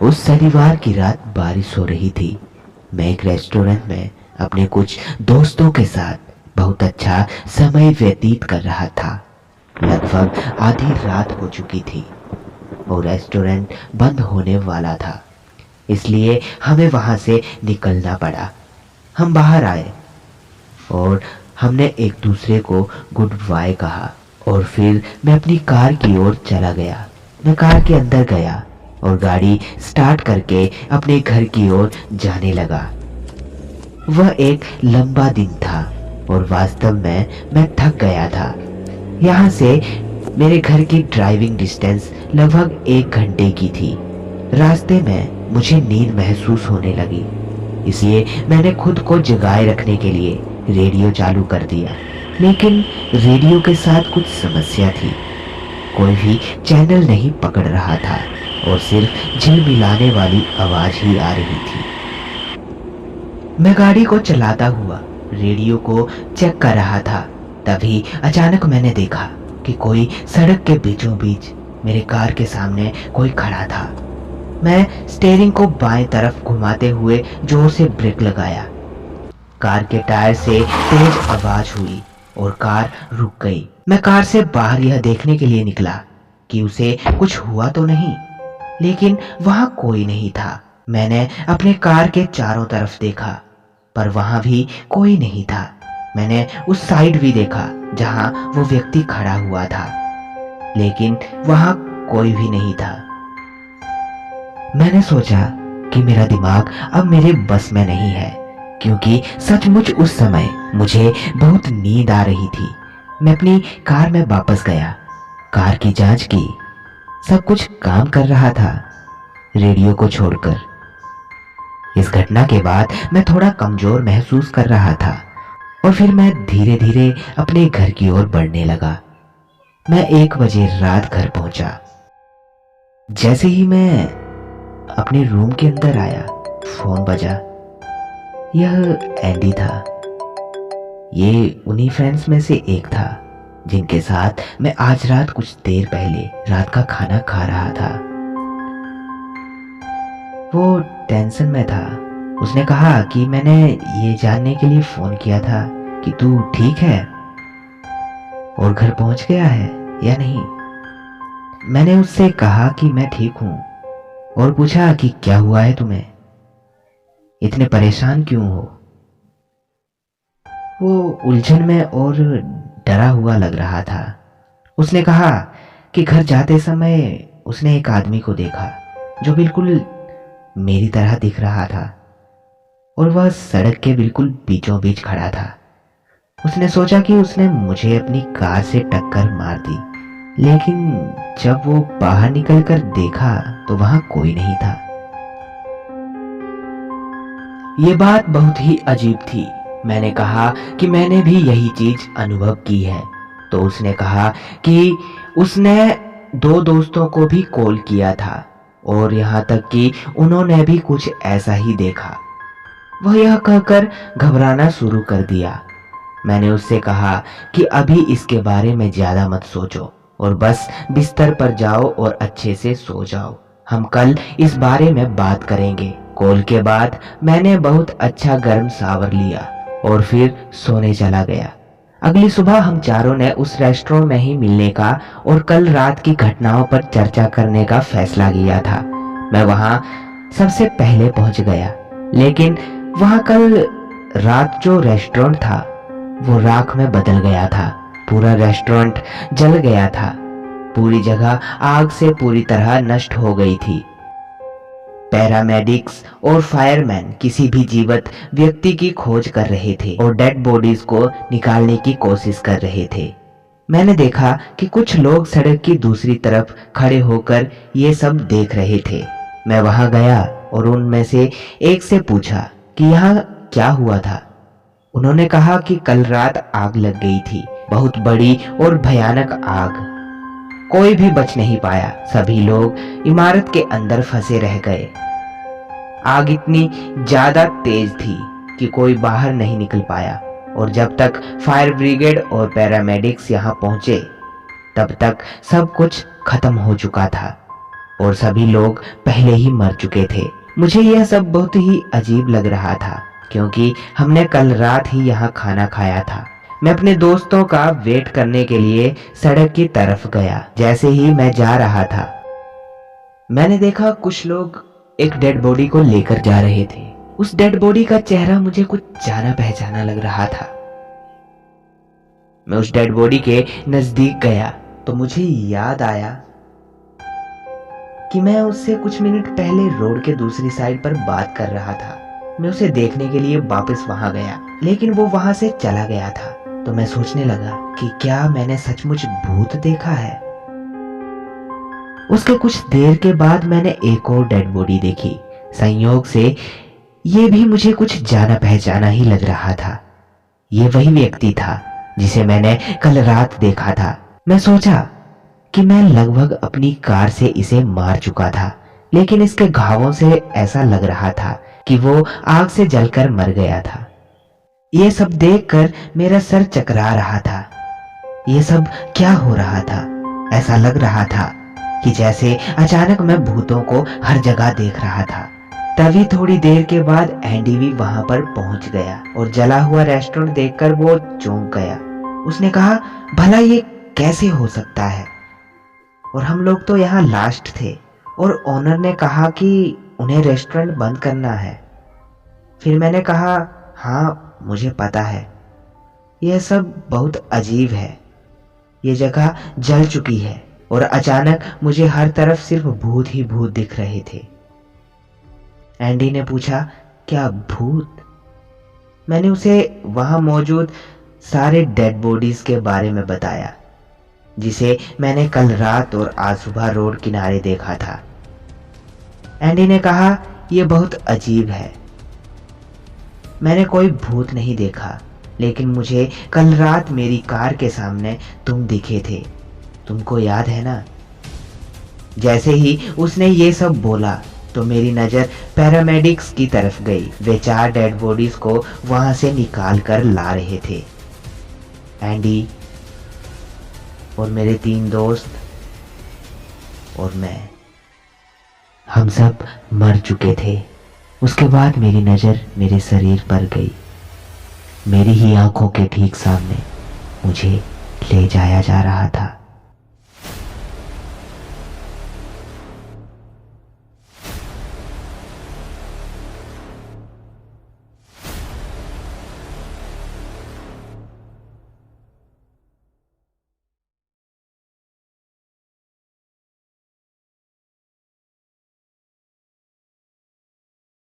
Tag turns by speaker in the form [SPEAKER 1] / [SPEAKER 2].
[SPEAKER 1] उस शनिवार की रात बारिश हो रही थी। मैं एक रेस्टोरेंट में अपने कुछ दोस्तों के साथ बहुत अच्छा समय व्यतीत कर रहा था। लगभग आधी रात हो चुकी थी और रेस्टोरेंट बंद होने वाला था, इसलिए हमें वहां से निकलना पड़ा। हम बाहर आए और हमने एक दूसरे को गुड बाय कहा और फिर मैं अपनी कार की ओर चला गया। मैं कार के अंदर गया और गाड़ी स्टार्ट करके अपने घर की ओर जाने लगा। वह एक लंबा दिन था और वास्तव में मैं थक गया था। यहाँ से मेरे घर की ड्राइविंग डिस्टेंस लगभग 1 घंटे की थी। रास्ते में मुझे नींद महसूस होने लगी, इसलिए मैंने खुद को जगाए रखने के लिए रेडियो चालू कर दिया। लेकिन रेडियो के साथ कुछ समस्या थी। कोई भी चैनल नहीं पकड़ रहा था और सिर्फ झिलमिलाने वाली आवाज ही आ रही थी। मैं गाड़ी को चलाता हुआ रेडियो को चेक कर रहा था। तभी अचानक मैंने देखा कि कोई सड़क के बीचों बीच मेरे कार के सामने कोई खड़ा था। मैं स्टीयरिंग को बाएं तरफ घुमाते हुए जोर से ब्रेक लगाया। कार के टायर से तेज आवाज हुई और कार रुक गई। मैं कार से बाहर यह देखने के लिए निकला कि उसे कुछ हुआ तो नहीं, लेकिन वहां कोई नहीं था। मैंने अपने कार के चारों तरफ देखा, पर वहां भी कोई नहीं था। मैंने उस साइड भी देखा जहां वो व्यक्ति खड़ा हुआ था, लेकिन वहां कोई भी नहीं था। मैंने सोचा कि मेरा दिमाग अब मेरे बस में नहीं है, क्योंकि सचमुच उस समय मुझे बहुत नींद आ रही थी। मैं अपनी कार में वापस गया, कार की जांच की। सब कुछ काम कर रहा था, रेडियो को छोड़कर। इस घटना के बाद मैं थोड़ा कमजोर महसूस कर रहा था और फिर मैं धीरे धीरे अपने घर की ओर बढ़ने लगा। मैं 1 बजे रात घर पहुंचा। जैसे ही मैं अपने रूम के अंदर आया, फोन बजा। यह एंडी था। ये उन्हीं फ्रेंड्स में से एक था जिनके साथ मैं आज रात कुछ देर पहले रात का खाना खा रहा था। वो टेंशन में था। उसने कहा कि मैंने ये जानने के लिए फोन किया था कि तू ठीक है और घर पहुंच गया है या नहीं। मैंने उससे कहा कि मैं ठीक हूं और पूछा कि क्या हुआ है तुम्हें, इतने परेशान क्यों हो। वो उलझन में और डरा हुआ लग रहा था। उसने कहा कि घर जाते समय उसने एक आदमी को देखा जो बिल्कुल मेरी तरह दिख रहा था और वह सड़क के बिल्कुल बीचों बीच खड़ा था। उसने सोचा कि उसने मुझे अपनी कार से टक्कर मार दी, लेकिन जब वो बाहर निकलकर देखा तो वहां कोई नहीं था। ये बात बहुत ही अजीब थी। मैंने कहा कि मैंने भी यही चीज अनुभव की है। तो उसने कहा कि उसने 2 दोस्तों को भी कॉल किया था और यहाँ तक कि उन्होंने भी कुछ ऐसा ही देखा। वह यह कहकर घबराना शुरू कर दिया। मैंने उससे कहा कि अभी इसके बारे में ज्यादा मत सोचो और बस बिस्तर पर जाओ और अच्छे से सो जाओ। हम कल इस बारे में बात करेंगे। कॉल के बाद मैंने बहुत अच्छा गर्म शावर लिया और फिर सोने चला गया। अगली सुबह हम चारों ने उस रेस्टोरेंट में ही मिलने का और कल रात की घटनाओं पर चर्चा करने का फैसला किया था। मैं वहां सबसे पहले पहुंच गया, लेकिन वहां कल रात जो रेस्टोरेंट था वो राख में बदल गया था। पूरा रेस्टोरेंट जल गया था। पूरी जगह आग से पूरी तरह नष्ट हो गई थी। पैरामेडिक्स और फायरमैन किसी भी जीवित व्यक्ति की खोज कर रहे थे और डेड बॉडीज को निकालने की कोशिश कर रहे थे। मैंने देखा कि कुछ लोग सड़क की दूसरी तरफ खड़े होकर ये सब देख रहे थे। मैं वहां गया और उनमें से एक से पूछा कि यहाँ क्या हुआ था। उन्होंने कहा कि कल रात आग लग गई थी, बहुत बड़ी और भयानक आग। कोई भी बच नहीं पाया। सभी लोग इमारत के अंदर फंसे रह गए। आग इतनी ज्यादा तेज थी कि कोई बाहर नहीं निकल पाया और जब तक फायर ब्रिगेड और पैरामेडिक्स यहाँ पहुंचे तब तक सब कुछ खत्म हो चुका था। और सभी लोग पहले ही मर चुके थे। मुझे यह सब बहुत ही अजीब लग रहा था क्योंकि हमने कल रात ही यहाँ खाना खाया था। मैं अपने दोस्तों का वेट करने के लिए सड़क की तरफ गया। जैसे ही मैं जा रहा था मैंने देखा कुछ लोग एक डेड बॉडी को लेकर जा रहे थे। उस डेड बॉडी का चेहरा मुझे कुछ जाना पहचाना लग रहा था। मैं उस डेड बॉडी के नजदीक गया तो मुझे याद आया कि मैं उससे कुछ मिनट पहले रोड के दूसरी साइड पर बात कर रहा था। मैं उसे देखने के लिए वापस वहां गया लेकिन वो वहां से चला गया था। तो मैं सोचने लगा कि क्या मैंने सचमुच भूत देखा है। उसके कुछ देर के बाद मैंने एक और डेड बॉडी देखी। संयोग से ये भी मुझे कुछ जाना पहचाना ही लग रहा था। ये वही व्यक्ति था जिसे मैंने कल रात देखा था। मैं सोचा कि मैं लगभग अपनी कार से इसे मार चुका था लेकिन इसके घावों से ऐसा लग रहा था कि वो आग से जलकर मर गया था। ये सब देखकर मेरा सर चकरा रहा था। ये सब क्या हो रहा था? ऐसा लग रहा था कि जैसे अचानक मैं भूतों को हर जगह देख रहा था। तभी थोड़ी देर के बाद एंडी भी वहां पर पहुंच गया और जला हुआ रेस्टोरेंट देखकर वो चौंक गया। उसने कहा, भला ये कैसे हो सकता है? और हम लोग तो यहाँ लास्ट थे और ओनर ने कहा कि उन्हें रेस्टोरेंट बंद करना है। फिर मैंने कहा, हाँ मुझे पता है, यह सब बहुत अजीब है। ये जगह जल चुकी है और अचानक मुझे हर तरफ सिर्फ भूत ही भूत दिख रहे थे। एंडी ने पूछा, क्या भूत? मैंने उसे वहां मौजूद सारे डेड बॉडीज के बारे में बताया जिसे मैंने कल रात और आज सुबह रोड किनारे देखा था। एंडी ने कहा, यह बहुत अजीब है। मैंने कोई भूत नहीं देखा लेकिन मुझे कल रात मेरी कार के सामने तुम दिखे थे। तुमको याद है ना? जैसे ही उसने ये सब बोला तो मेरी नज़र पैरामेडिक्स की तरफ गई। वे 4 डेड बॉडीज को वहां से निकाल कर ला रहे थे। एंडी और मेरे 3 दोस्त और मैं, हम सब मर चुके थे। उसके बाद मेरी नज़र मेरे शरीर पर गई। मेरी ही आंखों के ठीक सामने मुझे ले जाया जा रहा था।